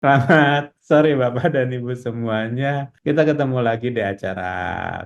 Selamat sore Bapak dan Ibu semuanya. Kita ketemu lagi di acara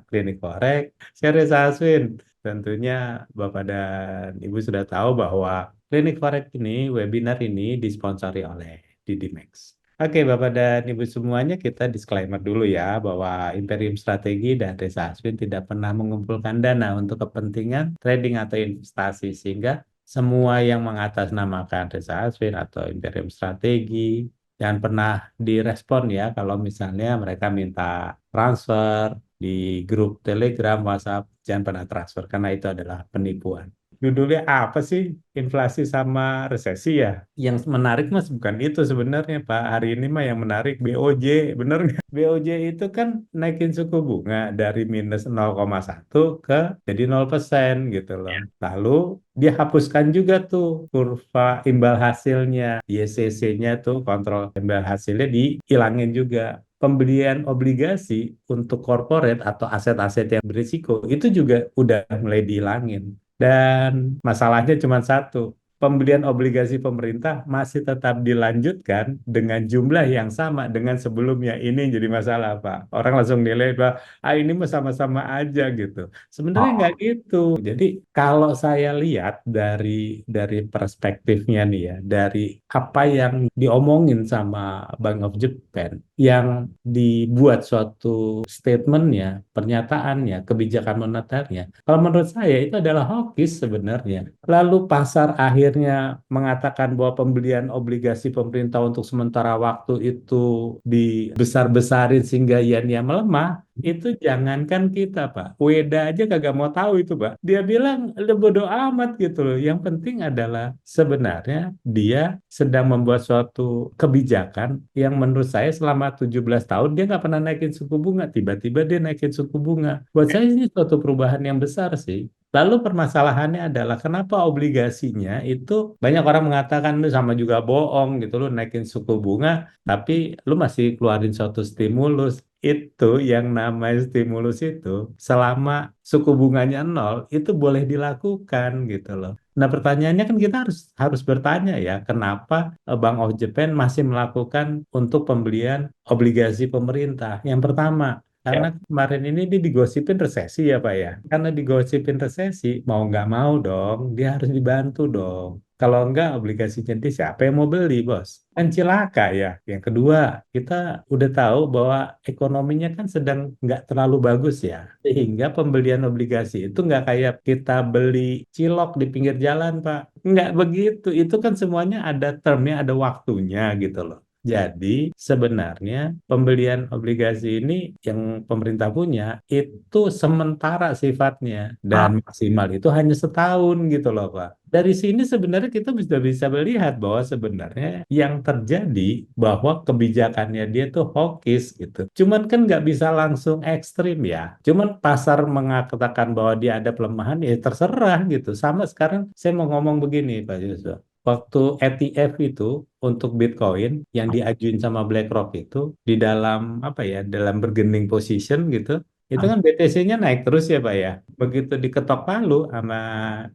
Klinik Korek. Saya Reza Aswin. Tentunya Bapak dan Ibu sudah tahu bahwa Klinik Korek ini, webinar ini disponsori oleh Didimex. Oke, Bapak dan Ibu semuanya, kita disclaimer dulu ya bahwa Imperium Strategi dan Reza Aswin tidak pernah mengumpulkan dana untuk kepentingan trading atau investasi, sehingga semua yang mengatasnamakan Reza Aswin atau Imperium Strategi jangan pernah direspon ya kalau misalnya mereka minta transfer di grup Telegram, WhatsApp, jangan pernah transfer karena itu adalah penipuan. Judulnya apa sih? Inflasi sama resesi ya? Yang menarik mas bukan itu sebenarnya Pak. Hari ini mah yang menarik BOJ, bener nggak? BOJ itu kan naikin suku bunga dari minus 0,1 ke jadi 0% gitu loh. Lalu dia hapuskan juga tuh kurva imbal hasilnya, YCC-nya tuh kontrol imbal hasilnya dihilangin juga. Pembelian obligasi untuk corporate atau aset-aset yang berisiko itu juga udah mulai dihilangin. Dan masalahnya cuma satu, pembelian obligasi pemerintah masih tetap dilanjutkan dengan jumlah yang sama dengan sebelumnya. Ini yang jadi masalah, Pak. Orang langsung nilai, Pak, ah ini mah sama-sama aja gitu. Sebenarnya nggak Oh, gitu. Jadi kalau saya lihat dari perspektifnya nih ya, dari apa yang diomongin sama Bank of Japan, yang dibuat suatu statementnya, pernyataannya, kebijakan moneternya, kalau menurut saya itu adalah hokis sebenarnya. Lalu pasar akhirnya mengatakan bahwa pembelian obligasi pemerintah untuk sementara waktu itu dibesar-besarin sehingga yen-nya melemah. Itu jangankan kita, Pak. Weda aja kagak mau tahu itu, Pak. Dia bilang, udah bodo amat gitu loh. Yang penting adalah sebenarnya dia sedang membuat suatu kebijakan yang menurut saya selama 17 tahun dia nggak pernah naikin suku bunga. Tiba-tiba dia naikin suku bunga. Buat saya ini suatu perubahan yang besar sih. Lalu permasalahannya adalah kenapa obligasinya itu banyak orang mengatakan lu sama juga bohong gitu lu naikin suku bunga tapi lu masih keluarin suatu stimulus. Itu yang namanya stimulus itu selama suku bunganya nol itu boleh dilakukan gitu loh. Nah, pertanyaannya kan kita harus harus bertanya ya, kenapa Bank of Japan masih melakukan untuk pembelian obligasi pemerintah? Yang pertama, karena ya. kemarin ini dia digosipin resesi ya Pak ya. Karena digosipin resesi, mau nggak mau dong, dia harus dibantu dong. Kalau enggak, obligasinya dia siapa yang mau beli, Bos? Kan cilaka ya. Yang kedua, kita udah tahu bahwa ekonominya kan sedang nggak terlalu bagus ya. Sehingga pembelian obligasi itu nggak kayak kita beli cilok di pinggir jalan, Pak. Nggak begitu. Itu kan semuanya ada termnya, ada waktunya gitu loh. Jadi sebenarnya pembelian obligasi ini yang pemerintah punya itu sementara sifatnya dan Ah, maksimal itu hanya setahun gitu loh Pak. Dari sini sebenarnya kita bisa bisa melihat bahwa sebenarnya yang terjadi bahwa kebijakannya dia tuh hawkish gitu. Cuman kan nggak bisa langsung ekstrim ya. Cuman pasar mengatakan bahwa dia ada pelemahan ya terserah gitu. Sama sekarang saya mau ngomong begini Pak Yusuf. Waktu ETF itu untuk Bitcoin yang diajuin sama BlackRock itu di dalam apa ya, dalam bergening position gitu, itu ah, kan BTC-nya naik terus ya Pak ya. Begitu diketok palu sama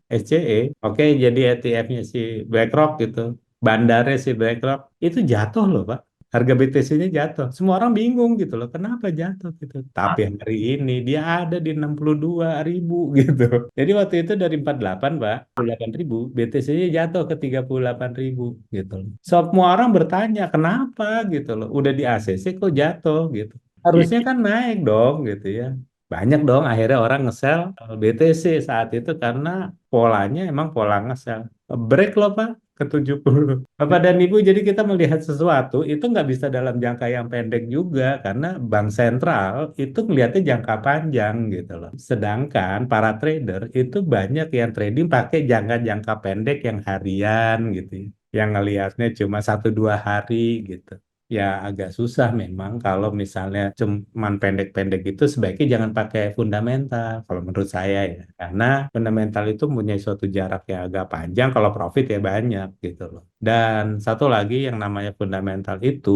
SCE, oke jadi ETF-nya si BlackRock gitu, bandarnya si BlackRock, itu jatuh loh Pak. Harga BTC-nya jatuh. Semua orang bingung gitu loh, kenapa jatuh gitu. Tapi ah, hari ini dia ada di 62.000 gitu. Jadi waktu itu dari 48 Pak, 48.000, BTC-nya jatuh ke 38.000 gitu loh. Semua orang bertanya, kenapa gitu loh. Udah di ACC kok jatuh gitu. iya. Harusnya kan naik dong gitu ya. Banyak dong akhirnya orang nge-sell BTC saat itu karena polanya emang pola nge-sell. Break loh Pak ke 70. Bapak dan Ibu, jadi kita melihat sesuatu itu nggak bisa dalam jangka yang pendek juga karena bank sentral itu melihatnya jangka panjang gitu loh. Sedangkan para trader itu banyak yang trading pakai jangka-jangka pendek yang harian gitu ya. Yang ngelihatnya cuma 1 2 hari gitu. Ya agak susah memang kalau misalnya cuman pendek-pendek itu sebaiknya jangan pakai fundamental kalau menurut saya ya. Karena fundamental itu punya suatu jarak yang agak panjang kalau profit ya banyak gitu loh. Dan satu lagi yang namanya fundamental itu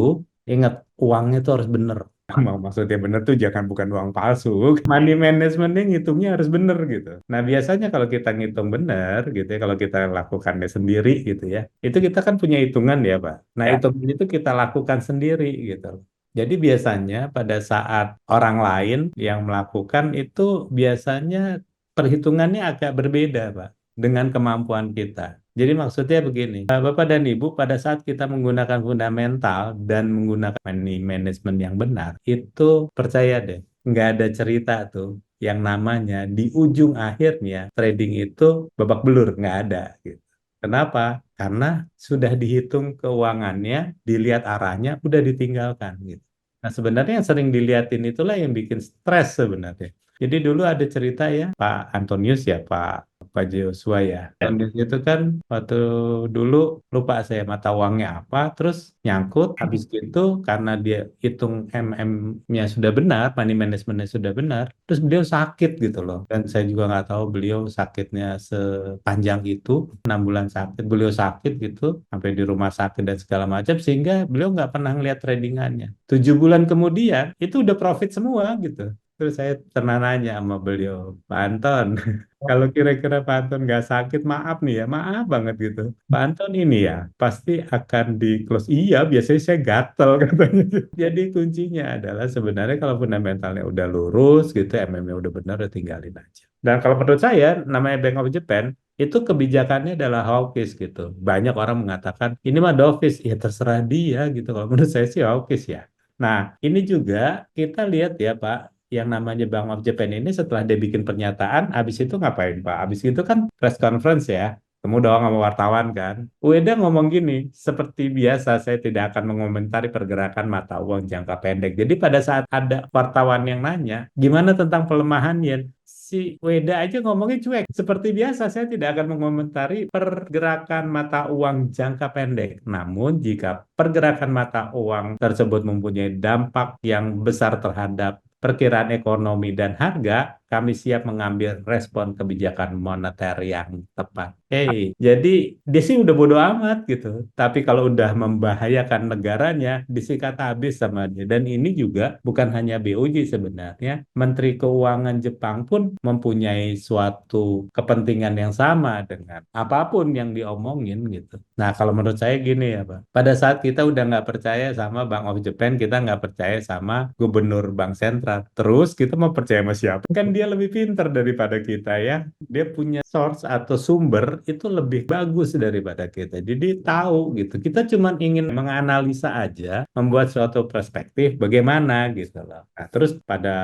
ingat uangnya itu harus benar. Maksudnya bener tuh jangan bukan uang palsu. Money managementnya ngitungnya harus bener gitu. Nah biasanya kalau kita ngitung bener gitu ya, kalau kita lakukannya sendiri gitu ya, itu kita kan punya hitungan ya Pak. Nah Ya. hitungan itu kita lakukan sendiri gitu. Jadi biasanya pada saat orang lain yang melakukan itu biasanya perhitungannya agak berbeda Pak dengan kemampuan kita. Jadi maksudnya begini, Bapak dan Ibu pada saat kita menggunakan fundamental dan menggunakan money management yang benar, itu percaya deh, nggak ada cerita tuh yang namanya di ujung akhirnya trading itu babak belur, nggak ada gitu. Kenapa? Karena sudah dihitung keuangannya, dilihat arahnya, udah ditinggalkan gitu. Nah sebenarnya yang sering dilihatin itulah yang bikin stres sebenarnya. Jadi dulu ada cerita ya, Pak Antonius ya, Pak Joshua ya. Antonius itu kan waktu dulu lupa saya mata uangnya apa, terus nyangkut, habis itu karena dia hitung MM-nya sudah benar, money managementnya sudah benar, terus beliau sakit gitu loh. Dan saya juga nggak tahu beliau sakitnya sepanjang itu, 6 bulan sakit, beliau sakit gitu, sampai di rumah sakit dan segala macam, sehingga beliau nggak pernah ngeliat tradingannya. 7 bulan kemudian, itu udah profit semua gitu. Terus saya pernah nanya sama beliau, Pak Anton, kalau kira-kira Pak Anton nggak sakit, maaf nih ya, maaf banget gitu. Pak Anton ini ya, pasti akan di close. Iya, biasanya saya gatel katanya. Jadi kuncinya adalah sebenarnya kalau fundamentalnya udah lurus gitu, MM-nya udah benar, udah tinggalin aja. Dan kalau menurut saya, namanya Bank of Japan, itu kebijakannya adalah hawkish gitu. Banyak orang mengatakan, ini mah dovish, ya terserah dia gitu. Kalau menurut saya sih hawkish ya. Nah, ini juga kita lihat ya Pak, yang namanya Bank of Japan ini setelah dia bikin pernyataan, habis itu ngapain Pak? Habis itu kan press conference ya, temu dong sama wartawan kan. Ueda ngomong gini, seperti biasa saya tidak akan mengomentari pergerakan mata uang jangka pendek. Jadi pada saat ada wartawan yang nanya, gimana tentang pelemahan yen? Si Weda aja ngomongnya cuek. Seperti biasa, saya tidak akan mengomentari pergerakan mata uang jangka pendek. Namun, jika pergerakan mata uang tersebut mempunyai dampak yang besar terhadap perkiraan ekonomi dan harga, kami siap mengambil respon kebijakan moneter yang tepat. Hey, jadi dia sih udah bodo amat gitu. Tapi kalau udah membahayakan negaranya, disikat habis sama dia. Dan ini juga bukan hanya BOJ sebenarnya. Menteri Keuangan Jepang pun mempunyai suatu kepentingan yang sama dengan apapun yang diomongin gitu. Nah, kalau menurut saya gini ya, Pak. Pada saat kita udah nggak percaya sama Bank of Japan, kita nggak percaya sama Gubernur Bank Sentral. Terus kita mau percaya sama siapa? Kan dia lebih pintar daripada kita ya. Dia punya source atau sumber itu lebih bagus daripada kita. Jadi tahu gitu. Kita cuma ingin menganalisa aja, membuat suatu perspektif bagaimana gitu loh. Nah, terus pada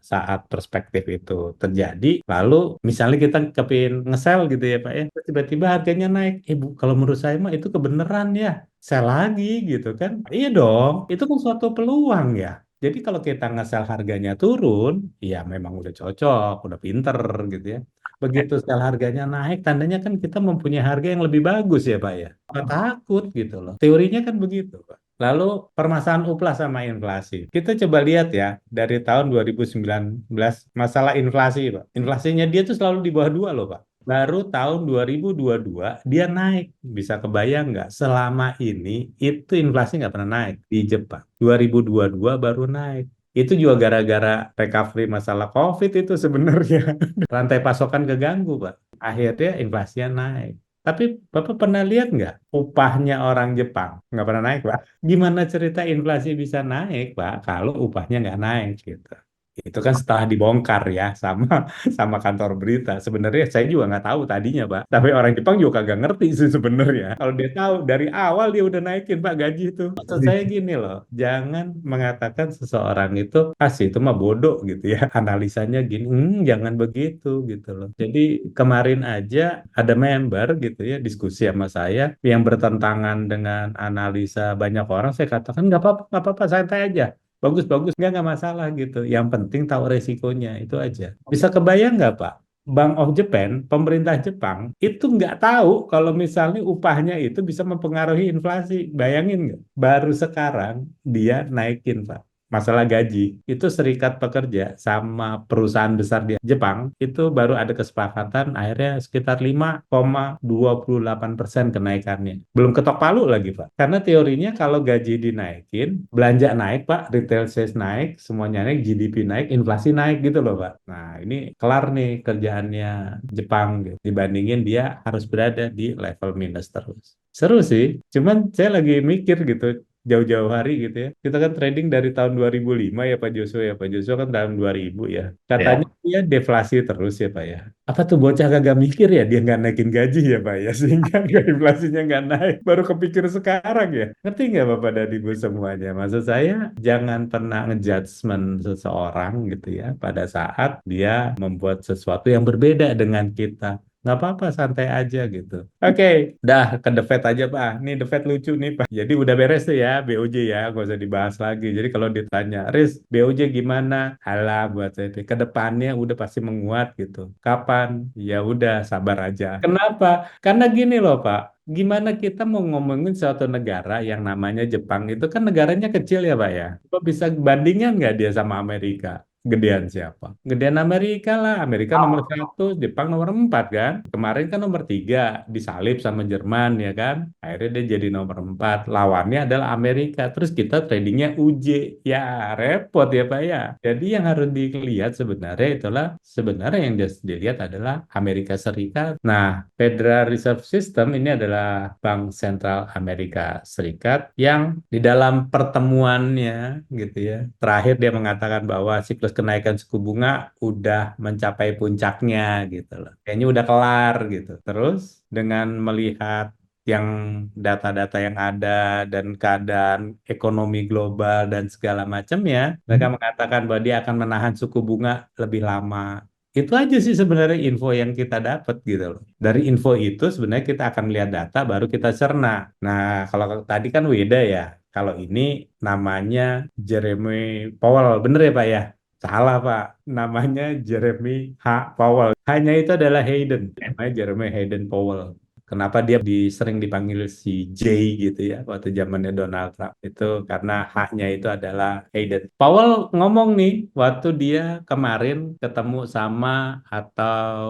saat perspektif itu terjadi, lalu misalnya kita kepin nge-sell gitu ya Pak ya, terus tiba-tiba harganya naik. Bu, kalau menurut saya mah itu kebenaran ya. Sell lagi gitu kan. Iya dong, itu kan suatu peluang ya. Jadi kalau kita nge-sell harganya turun, ya memang udah cocok, udah pinter gitu ya. Begitu sell harganya naik, tandanya kan kita mempunyai harga yang lebih bagus ya Pak ya. Nggak takut gitu loh. Teorinya kan begitu Pak. Lalu permasalahan upah sama inflasi. Kita coba lihat ya, dari tahun 2019, masalah inflasi Pak. Inflasinya dia tuh selalu di bawah 2 loh Pak. Baru tahun 2022 dia naik. Bisa kebayang nggak? Selama ini itu inflasi nggak pernah naik di Jepang. 2022 baru naik. Itu juga gara-gara recovery masalah COVID itu sebenarnya. Rantai pasokan keganggu, Pak. Akhirnya inflasinya naik. Tapi Bapak pernah lihat nggak upahnya orang Jepang? Nggak pernah naik, Pak. Gimana cerita inflasi bisa naik, Pak, kalau upahnya nggak naik gitu? Itu kan setelah dibongkar ya sama sama kantor berita. Sebenarnya saya juga nggak tahu tadinya, Pak. Tapi orang Jepang juga kagak ngerti sih sebenarnya. Kalau dia tahu dari awal dia udah naikin Pak gaji itu. Maksud saya gini loh, jangan mengatakan seseorang itu sih itu mah bodoh gitu ya. Analisanya gini, jangan begitu gitu loh. Jadi kemarin aja ada member gitu ya diskusi sama saya yang bertentangan dengan analisa banyak orang. Saya katakan nggak apa-apa, santai aja. Bagus-bagus, nggak masalah gitu. Yang penting tahu resikonya, itu aja. Bisa kebayang nggak, Pak? Bank of Japan, pemerintah Jepang, itu nggak tahu kalau misalnya upahnya itu bisa mempengaruhi inflasi. Bayangin nggak? Baru sekarang dia naikin, Pak. masalah gaji. Itu serikat pekerja sama perusahaan besar di Jepang itu baru ada kesepakatan akhirnya sekitar 5,28% kenaikannya. Belum ketok palu lagi, Pak. Karena teorinya kalau gaji dinaikin, belanja naik, Pak, retail sales naik, semuanya naik, GDP naik, inflasi naik gitu loh, Pak. Nah, ini kelar nih kerjaannya Jepang gitu. Dibandingin dia harus berada di level minus terus. Seru sih, cuman saya lagi mikir gitu, jauh-jauh hari gitu ya. Kita kan trading dari tahun 2005 ya Pak Joshua ya. Pak Joshua kan tahun 2000 ya. Katanya Ya. dia deflasi terus ya Pak ya. Apa tuh bocah kagak mikir ya dia nggak naikin gaji ya Pak ya. Sehingga inflasinya nggak naik. Baru kepikir sekarang ya. Ngerti nggak Bapak dan Ibu semuanya? Maksud saya jangan pernah ngejudgment seseorang gitu ya. Pada saat dia membuat sesuatu yang berbeda dengan kita. Nggak apa-apa, santai aja gitu. Oke, dah ke The Fed aja Pak. Nih The Fed lucu nih Pak. Jadi udah beres tuh ya BOJ ya, nggak usah dibahas lagi. Jadi kalau ditanya, Riz, BOJ gimana? Halah buat saya. Ke depannya udah pasti menguat gitu. Kapan? Ya udah sabar aja. Kenapa? Karena gini loh Pak. Gimana kita mau ngomongin suatu negara yang namanya Jepang itu kan negaranya kecil ya Pak ya. Kok bisa bandingan nggak dia sama Amerika? Gedean siapa? Gedean Amerika lah. Amerika nomor satu, Jepang nomor empat kan. Kemarin kan nomor tiga, disalip sama Jerman ya kan. Akhirnya dia jadi nomor empat. Lawannya adalah Amerika. Terus kita tradingnya UJ. Ya repot ya Pak ya. Jadi yang harus dilihat sebenarnya itulah, sebenarnya yang dilihat adalah Amerika Serikat. Nah, Federal Reserve System ini adalah Bank Sentral Amerika Serikat yang di dalam pertemuannya gitu ya. Terakhir dia mengatakan bahwa siklus kenaikan suku bunga udah mencapai puncaknya gitu loh. Kayaknya udah kelar gitu. Terus dengan melihat yang data-data yang ada dan keadaan ekonomi global dan segala macamnya, mereka mengatakan bahwa dia akan menahan suku bunga lebih lama. Itu aja sih sebenarnya info yang kita dapat gitu loh. Dari info itu sebenarnya kita akan lihat data baru kita cerna. Nah, kalau tadi kan Weda ya. Kalau ini namanya Jeremy Powell, bener ya Pak ya? Salah Pak, namanya Jeremy H. Powell. Hanya itu adalah Hayden, namanya Jeremy Hayden Powell. Kenapa dia sering dipanggil si J gitu ya waktu zamannya Donald Trump itu karena haknya itu adalah Hayden. Powell ngomong nih waktu dia kemarin ketemu sama atau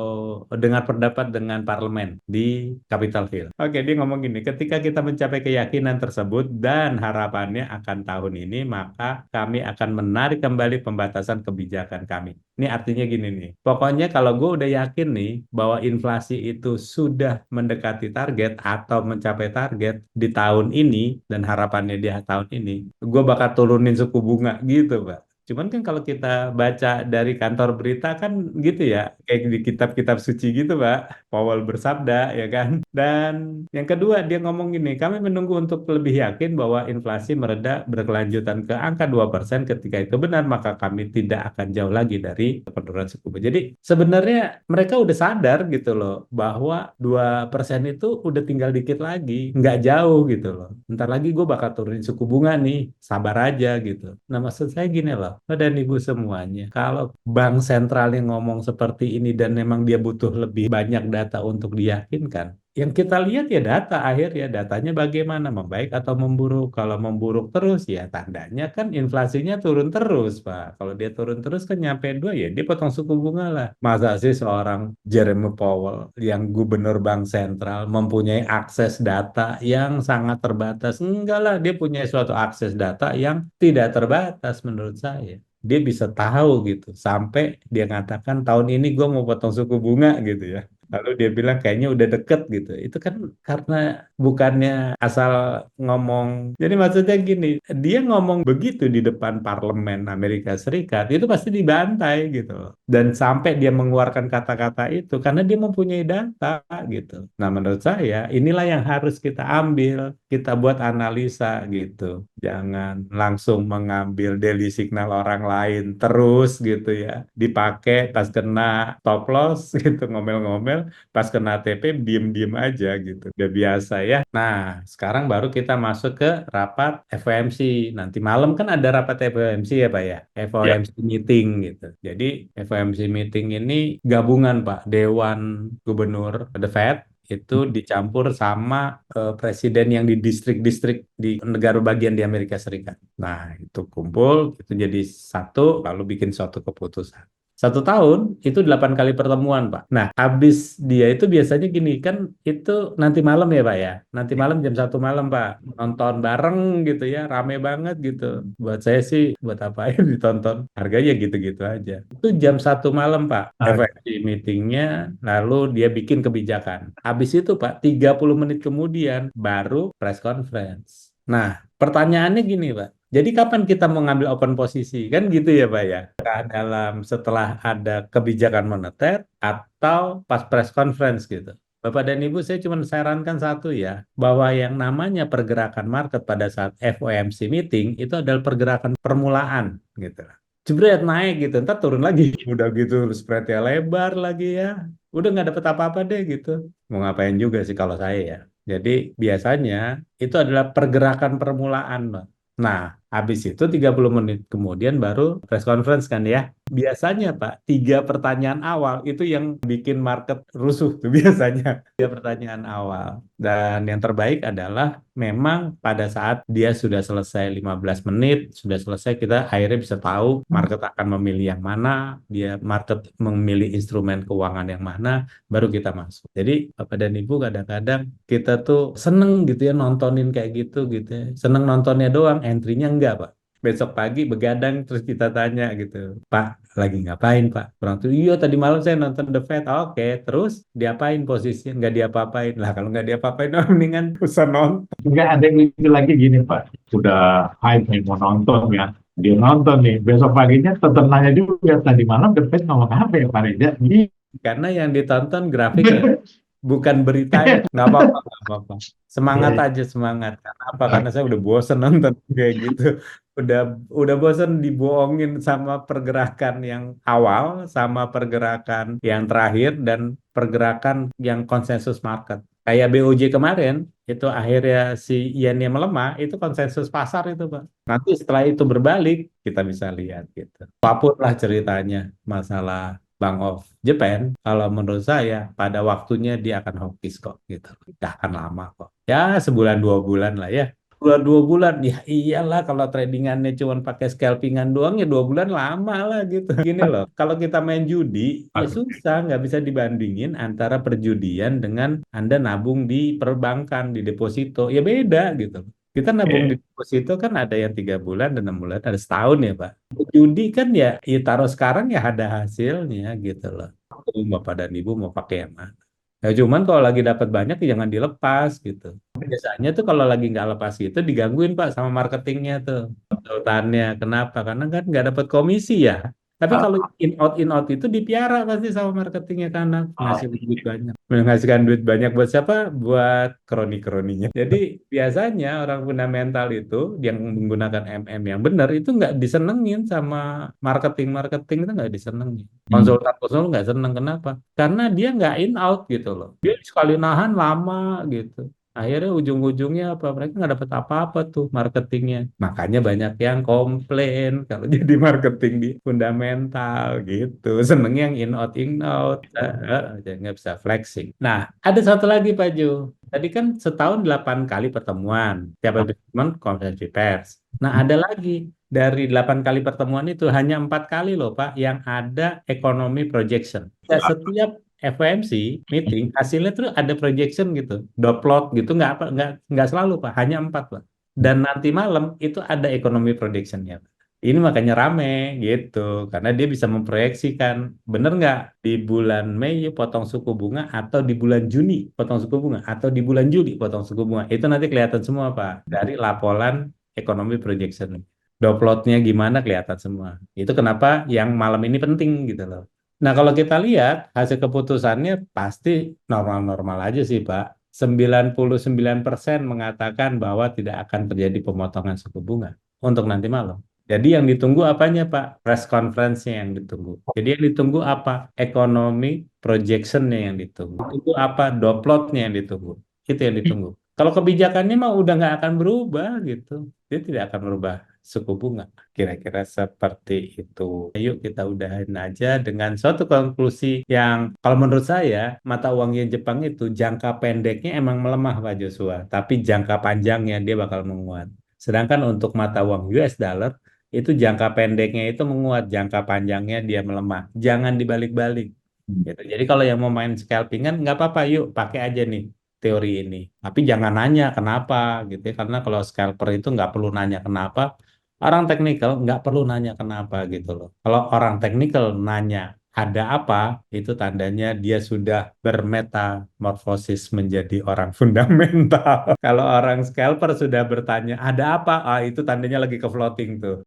dengar pendapat dengan parlemen di Capitol Hill. Oke, dia ngomong gini, ketika kita mencapai keyakinan tersebut dan harapannya akan tahun ini, maka kami akan menarik kembali pembatasan kebijakan kami. Ini artinya gini nih, pokoknya kalau gue udah yakin nih bahwa inflasi itu sudah mendekati target atau mencapai target di tahun ini dan harapannya di tahun ini, gue bakal turunin suku bunga gitu, Pak. Cuman kan kalau kita baca dari kantor berita kan gitu ya, kayak di kitab-kitab suci gitu, Pak. Powell bersabda, ya kan? Dan yang kedua, dia ngomong gini, kami menunggu untuk lebih yakin bahwa inflasi mereda berkelanjutan ke angka 2%. Ketika itu benar, maka kami tidak akan jauh lagi dari penurunan suku bunga. Jadi sebenarnya mereka udah sadar gitu loh, bahwa 2% itu udah tinggal dikit lagi, nggak jauh gitu loh. Ntar lagi gue bakal turunin suku bunga nih, sabar aja gitu. Nah maksud saya gini loh, Bapak dan Ibu semuanya, kalau bank sentral yang ngomong seperti ini dan memang dia butuh lebih banyak data untuk diyakinkan, yang kita lihat ya data akhir ya datanya bagaimana membaik atau memburuk. Kalau memburuk terus ya tandanya kan inflasinya turun terus Pak. Kalau dia turun terus kan nyampe dua ya dia potong suku bunga lah. Masa sih seorang Jeremy Powell yang gubernur bank sentral mempunyai akses data yang sangat terbatas? Enggak lah, dia punya suatu akses data yang tidak terbatas menurut saya. Dia bisa tahu gitu sampai dia mengatakan tahun ini gue mau potong suku bunga gitu ya. Lalu dia bilang kayaknya udah deket gitu. Itu kan karena bukannya asal ngomong. Jadi maksudnya gini, dia ngomong begitu di depan parlemen Amerika Serikat, itu pasti dibantai gitu loh. Dan sampai dia mengeluarkan kata-kata itu karena dia mempunyai data gitu. Nah menurut saya inilah yang harus kita ambil, kita buat analisa gitu. Jangan langsung mengambil daily signal orang lain terus gitu ya. Dipakai pas kena stop loss gitu ngomel-ngomel pas kena TP diem-diem aja gitu. Udah biasa ya. Nah, sekarang baru kita masuk ke rapat FOMC. Nanti malam kan ada rapat FOMC ya Pak ya. Ya. FOMC meeting gitu. Jadi FOMC meeting ini gabungan Pak, Dewan Gubernur The Fed itu dicampur sama presiden yang di distrik-distrik di negara bagian di Amerika Serikat. Nah, itu kumpul, itu jadi satu, lalu bikin suatu keputusan. 1 tahun itu 8 kali pertemuan, Pak. Nah, habis dia itu biasanya gini, kan itu nanti malam ya, Pak ya. Nanti malam jam 1 malam, Pak. Nonton bareng gitu ya, rame banget gitu. Buat saya sih, buat apa ya ditonton. Harganya gitu-gitu aja. Itu jam 1 malam, Pak. FFC meetingnya, lalu dia bikin kebijakan. Habis itu, Pak, 30 menit kemudian baru press conference. Nah, pertanyaannya gini, Pak. Jadi kapan kita mau ngambil open posisi? Kan gitu ya, Pak ya. Setelah ada kebijakan moneter atau pas press conference gitu. Bapak dan Ibu, saya cuma sarankan satu ya, bahwa yang namanya pergerakan market pada saat FOMC meeting itu adalah pergerakan permulaan gitu. Jebret naik gitu, ntar turun lagi. Udah gitu spreadnya lebar lagi ya. Udah nggak dapet apa-apa deh gitu. Mau ngapain juga sih kalau saya ya. Jadi biasanya itu adalah pergerakan permulaan, Pak. Nah, habis itu 30 menit kemudian baru press conference kan ya. Biasanya Pak, 3 pertanyaan awal itu yang bikin market rusuh tuh biasanya. 3 pertanyaan awal. Dan yang terbaik adalah memang pada saat dia sudah selesai 15 menit, sudah selesai kita akhirnya bisa tahu market akan memilih yang mana, dia market memilih instrumen keuangan yang mana, baru kita masuk. Jadi Bapak dan Ibu kadang-kadang kita tuh seneng gitu ya nontonin kayak gitu ya. Seneng nontonnya doang, entry-nya enggak, Pak. Besok pagi begadang terus kita tanya gitu, Pak, lagi ngapain, Pak? Orang tuh, iya tadi malam saya nonton The Fed. Oke, terus diapain posisinya? Nggak diapa-apain. Lah kalau nggak diapa-apain, oh, mendingan usah nonton. Enggak ada yang mikir lagi gini Pak, sudah hype nih mau nonton ya, dia nonton nih, besok paginya tetap nanya juga tadi malam The Fed ngomong apa ya Pak Reza? Karena yang ditonton grafiknya, bukan beritanya. Nggak apa-apa. Semangat aja, semangat. Kenapa? Karena saya udah bosen nonton kayak gitu. Udah udah bosen dibohongin sama pergerakan yang awal, sama pergerakan yang terakhir, dan pergerakan yang konsensus market. Kayak BOJ kemarin, itu akhirnya si yen-nya melemah, itu konsensus pasar itu, Pak. Nanti setelah itu berbalik, kita bisa lihat gitu. Apapun lah ceritanya, masalah Bank of Japan, kalau menurut saya pada waktunya dia akan hawkish kok gitu. Tidak akan lama kok. Ya sebulan 2 bulan lah ya. Bulan 2 bulan, ya iyalah kalau tradingannya cuma pakai scalpingan doang ya 2 bulan lama lah gitu. Gini loh, kalau kita main judi ya susah, nggak bisa dibandingin antara perjudian dengan Anda nabung di perbankan, di deposito. Ya beda gitu. Kita nabung di deposito kan ada yang 3 bulan, dan 6 bulan, ada setahun ya Pak. Judi kan ya taruh sekarang ya ada hasilnya gitu loh. Bapak dan Ibu mau pakai yang mana? Ya cuman kalau lagi dapat banyak ya jangan dilepas gitu. Biasanya tuh kalau lagi nggak lepas itu digangguin Pak sama marketingnya tuh. Konsultannya. Kenapa? Karena kan nggak dapat komisi ya. Tapi kalau in out itu dipiara pasti sama marketingnya karena ngasih duit banyak. Menghasilkan duit banyak buat siapa? Buat kroni-kroninya. Jadi biasanya orang fundamental itu yang menggunakan MM yang benar itu nggak disenengin sama marketing itu nggak disenengin. Konsultan nggak seneng. Kenapa? Karena dia nggak in out gitu loh. Dia sekali nahan lama gitu. Akhirnya ujung-ujungnya apa? Mereka nggak dapat apa-apa tuh marketingnya. Makanya banyak yang komplain kalau jadi marketing di fundamental gitu. Seneng yang in out, aja nggak bisa flexing. Nah, ada satu lagi Pak Ju. Tadi kan setahun 8 kali pertemuan. Tiap habis pertemuan konferensi pers. Nah, ada lagi dari 8 kali pertemuan itu hanya 4 kali loh Pak yang ada economy projection. Ya, setiap FOMC meeting hasilnya tuh ada projection gitu, dot plot gitu, nggak selalu Pak, hanya 4 Pak. Dan nanti malam itu ada economy projectionnya Pak. Ini makanya rame gitu, karena dia bisa memproyeksikan bener nggak di bulan Mei potong suku bunga, atau di bulan Juni potong suku bunga, atau di bulan Juli potong suku bunga. Itu nanti kelihatan semua Pak dari laporan economy projection. Downloadnya gimana kelihatan semua. Itu kenapa yang malam ini penting gitu loh. Nah, kalau kita lihat hasil keputusannya pasti normal-normal aja sih, Pak. 99% mengatakan bahwa tidak akan terjadi pemotongan suku bunga untuk nanti malam. Jadi yang ditunggu apanya, Pak? Press conference-nya yang ditunggu. Jadi yang ditunggu apa? Economy projection-nya yang ditunggu. Itu apa? Dot-plotnya yang ditunggu. Itu yang ditunggu. Kalau kebijakannya mah udah nggak akan berubah gitu. Dia tidak akan berubah suku bunga. Kira-kira seperti itu. Yuk kita udahin aja dengan suatu konklusi yang kalau menurut saya mata uang yen Jepang itu jangka pendeknya emang melemah Pak Joshua, tapi jangka panjangnya dia bakal menguat. Sedangkan untuk mata uang US dollar itu jangka pendeknya itu menguat, jangka panjangnya dia melemah. Jangan dibalik-balik. Gitu. Jadi kalau yang mau main scalpingan nggak apa-apa, yuk pakai aja nih teori ini. Tapi jangan nanya kenapa gitu ya, karena kalau scalper itu nggak perlu nanya kenapa. Orang teknikal nggak perlu nanya kenapa gitu loh. Kalau orang teknikal nanya ada apa, itu tandanya dia sudah bermetamorfosis menjadi orang fundamental. Kalau orang scalper sudah bertanya ada apa, ah itu tandanya lagi ke floating tuh.